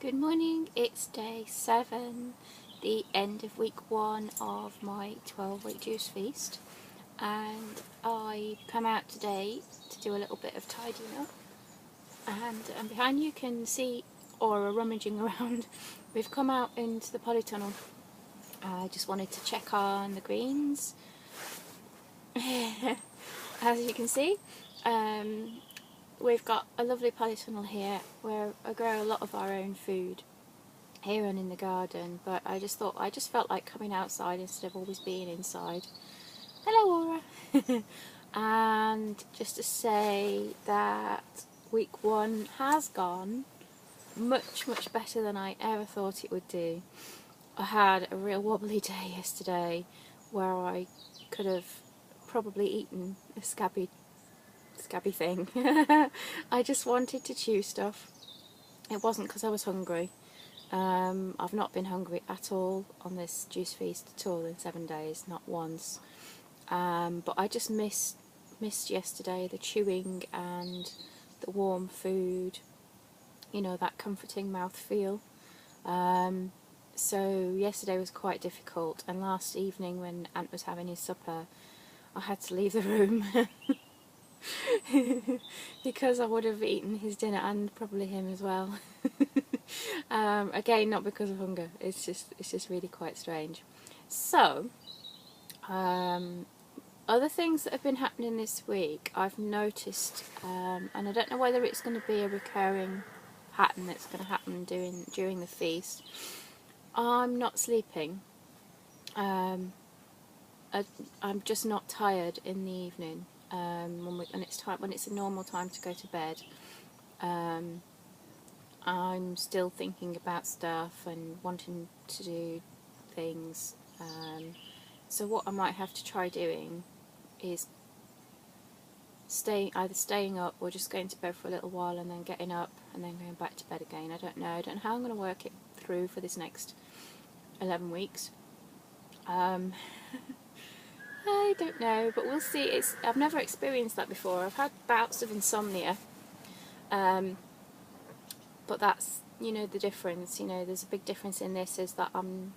Good morning, it's day 7, the end of week 1 of my 12-week juice feast, and I come out today to do a little bit of tidying up, and behind you can see Aura rummaging around. We've come out into the polytunnel. I just wanted to check on the greens. As you can see, we've got a lovely polytunnel here where I grow a lot of our own food here and in the garden, but I just felt like coming outside instead of always being inside. Hello, Aura. And just to say that week 1 has gone much better than I ever thought it would do. I had a real wobbly day yesterday where I could have probably eaten a scabby thing. I just wanted to chew stuff. It wasn't because I was hungry. I've not been hungry at all on this juice feast at all in 7 days, not once. But I just missed yesterday, the chewing and the warm food, you know, that comforting mouthfeel. So yesterday was quite difficult, and last evening when Ant was having his supper, I had to leave the room because I would have eaten his dinner and probably him as well. Again, not because of hunger. It's just really quite strange. So, other things that have been happening this week, I've noticed, and I don't know whether it's going to be a recurring pattern that's going to happen during the feast. I'm not sleeping. I'm just not tired in the evening. When it's a normal time to go to bed. I'm still thinking about stuff and wanting to do things. So what I might have to try doing is either staying up or just going to bed for a little while and then getting up and then going back to bed again. I don't know how I'm going to work it through for this next 11 weeks. I don't know, but we'll see. I've never experienced that before. I've had bouts of insomnia, but that's, you know, the difference. You know, there's a big difference in this, is that I'm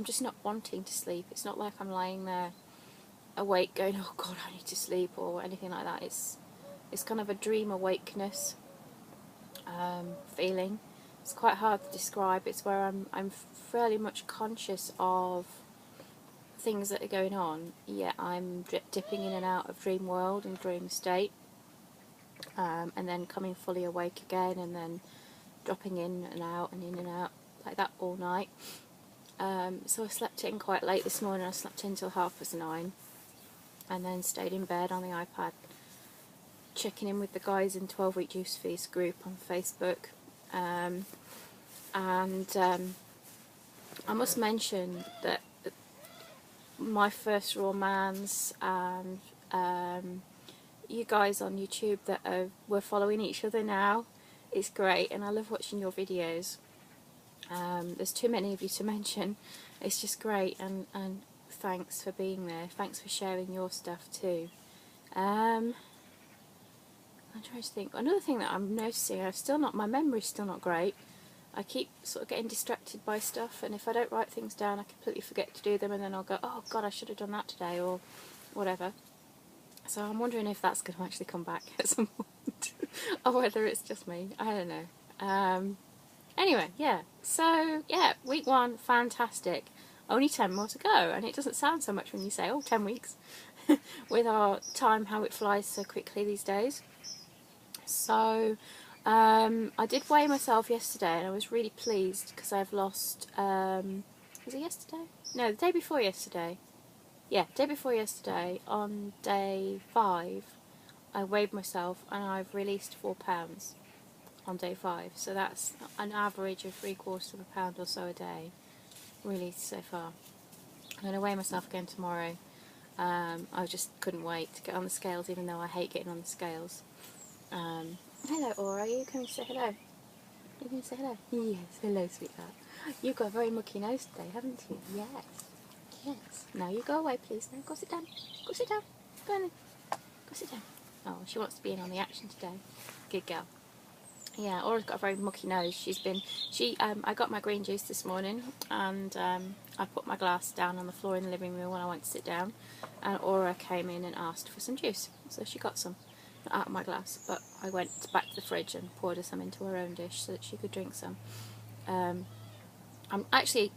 just not wanting to sleep. It's not like I'm lying there awake going, oh God, I need to sleep, or anything like that. It's kind of a dream awakeness feeling. It's quite hard to describe. It's where I'm fairly much conscious of things that are going on, yet I'm dipping in and out of dream world and dream state, and then coming fully awake again, and then dropping in and out like that all night. So I slept in quite late this morning. I slept in till 9:30, and then stayed in bed on the iPad, checking in with the guys in 12-week juice feast group on Facebook. And I must mention that my first romance, and you guys on YouTube that we're following each other now, it's great, and I love watching your videos. There's too many of you to mention. It's just great, and thanks for being there. Thanks for sharing your stuff too. I'm trying to think. Another thing that I'm noticing, my memory's still not great. I keep sort of getting distracted by stuff, and if I don't write things down, I completely forget to do them, and then I'll go, oh God, I should have done that today, or whatever. So I'm wondering if that's going to actually come back at some point, or whether it's just me. I don't know. Anyway, yeah. So, yeah, week 1, fantastic. Only 10 more to go, and it doesn't sound so much when you say, oh, 10 weeks, with our time, how it flies so quickly these days. So, I did weigh myself yesterday, and I was really pleased because I've lost, was it yesterday? No, the day before yesterday. Yeah, day before yesterday, on day 5, I weighed myself, and I've released 4 pounds on day 5. So that's an average of 3/4 pound or so a day released so far. I'm going to weigh myself again tomorrow. I just couldn't wait to get on the scales, even though I hate getting on the scales. Hello, Aura. Are you coming to say hello? Are you going to say hello? Yes, hello, sweetheart. You've got a very mucky nose today, haven't you? Yes. Yes. Now you go away, please. Now go sit down. Go sit down. Go on then. Go sit down. Oh, she wants to be in on the action today. Good girl. Yeah, Aura's got a very mucky nose. I got my green juice this morning, and I put my glass down on the floor in the living room when I went to sit down, and Aura came in and asked for some juice, so she got some, not out of my glass, but I went back to the fridge and poured her some into her own dish so that she could drink some.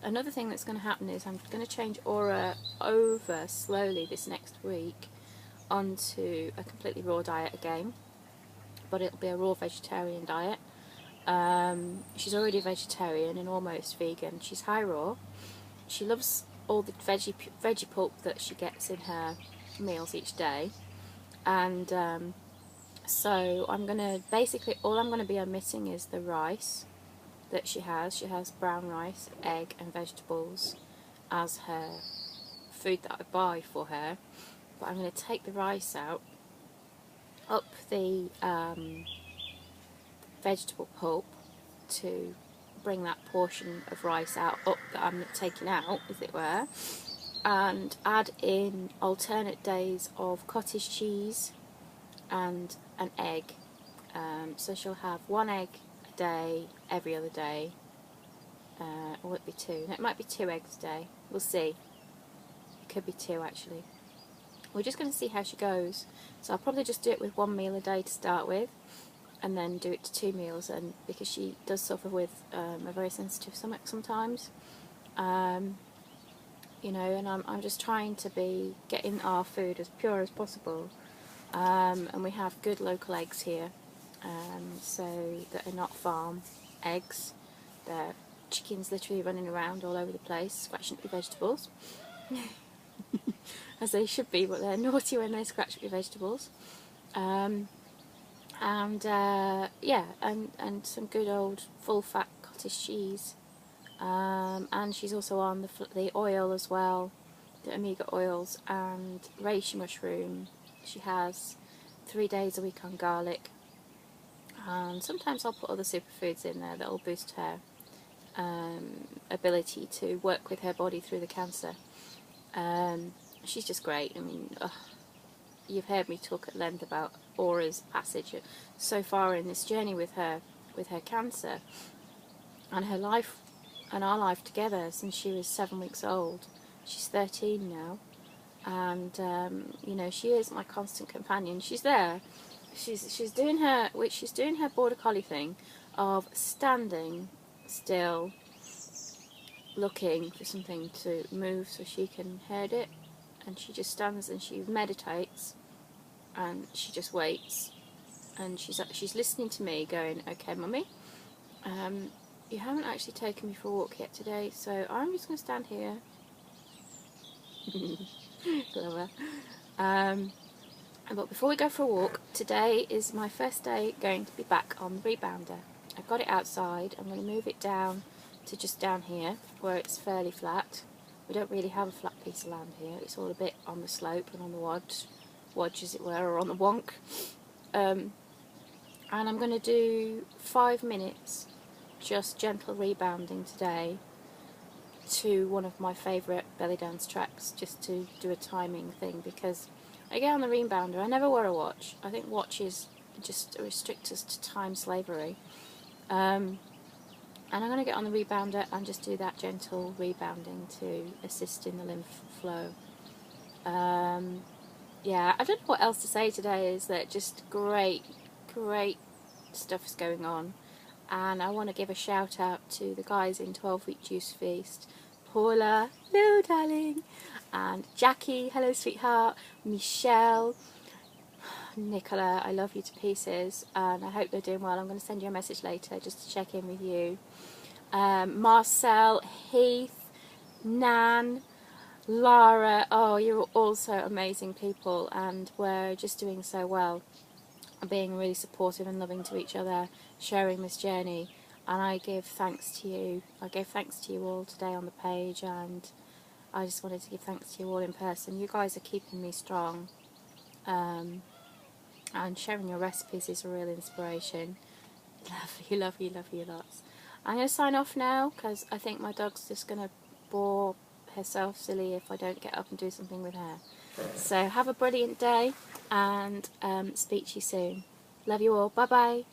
Another thing that's going to happen is I'm going to change Aura over slowly this next week onto a completely raw diet again, but it'll be a raw vegetarian diet. She's already a vegetarian and almost vegan. She's high raw. She loves all the veggie pulp that she gets in her meals each day, and so I'm gonna basically all I'm gonna be omitting is the rice that she has. She has brown rice, egg, and vegetables as her food that I buy for her. But I'm going to take the rice out, up the vegetable pulp to bring that portion of rice out up that I'm taking out, as it were, and add in alternate days of cottage cheese and an egg. So she'll have one egg a day, every other day, or will it be two? No, it might be 2 eggs a day. We'll see. It could be 2 actually. We're just going to see how she goes. So I'll probably just do it with 1 meal a day to start with, and then do it to 2 meals. And because she does suffer with a very sensitive stomach sometimes, you know, and I'm just trying to be getting our food as pure as possible. And we have good local eggs here, so that are not farm eggs. They're chickens literally running around all over the place, scratching up your vegetables. As they should be, but they're naughty when they scratch up your vegetables. Yeah, and some good old full-fat cottage cheese. And she's also on the oil as well, the omega oils, and reishi mushroom. She has 3 days a week on garlic, and sometimes I'll put other superfoods in there that will boost her ability to work with her body through the cancer. She's just great. I mean, you've heard me talk at length about Aura's passage so far in this journey with her cancer, and her life and our life together since she was 7 weeks old. She's 13 now, and you know, she is my constant companion. She's there. She's doing her border collie thing of standing still, looking for something to move so she can herd it, and she just stands and she meditates, and she just waits, and she's listening to me going, okay mummy, you haven't actually taken me for a walk yet today, so I'm just going to stand here. Clever. But before we go for a walk, today is my first day going to be back on the rebounder. I've got it outside. I'm going to move it down to just down here where it's fairly flat. We don't really have a flat piece of land here. It's all a bit on the slope and on the wodge as it were, or on the wonk. And I'm going to do 5 minutes just gentle rebounding today to one of my favourite belly dance tracks, just to do a timing thing, because I get on the rebounder, I never wear a watch. I think watches just restrict us to time slavery. And I'm going to get on the rebounder and just do that gentle rebounding to assist in the lymph flow. Yeah, I don't know what else to say today. Is that just great stuff is going on. And I want to give a shout out to the guys in 12 Week Juice Feast. Paula, hello darling, and Jackie, hello sweetheart, Michelle, Nicola, I love you to pieces, and I hope they're doing well. I'm going to send you a message later just to check in with you. Marcel, Heath, Nan, Lara, oh, you're all so amazing people, and we're just doing so well, being really supportive and loving to each other, sharing this journey, and I give thanks to you. I gave thanks to you all today on the page, and I just wanted to give thanks to you all in person. You guys are keeping me strong, and sharing your recipes is a real inspiration. Love you lots. I'm going to sign off now because I think my dog's just going to bore herself silly if I don't get up and do something with her. So have a brilliant day, and speak to you soon. Love you all. Bye bye.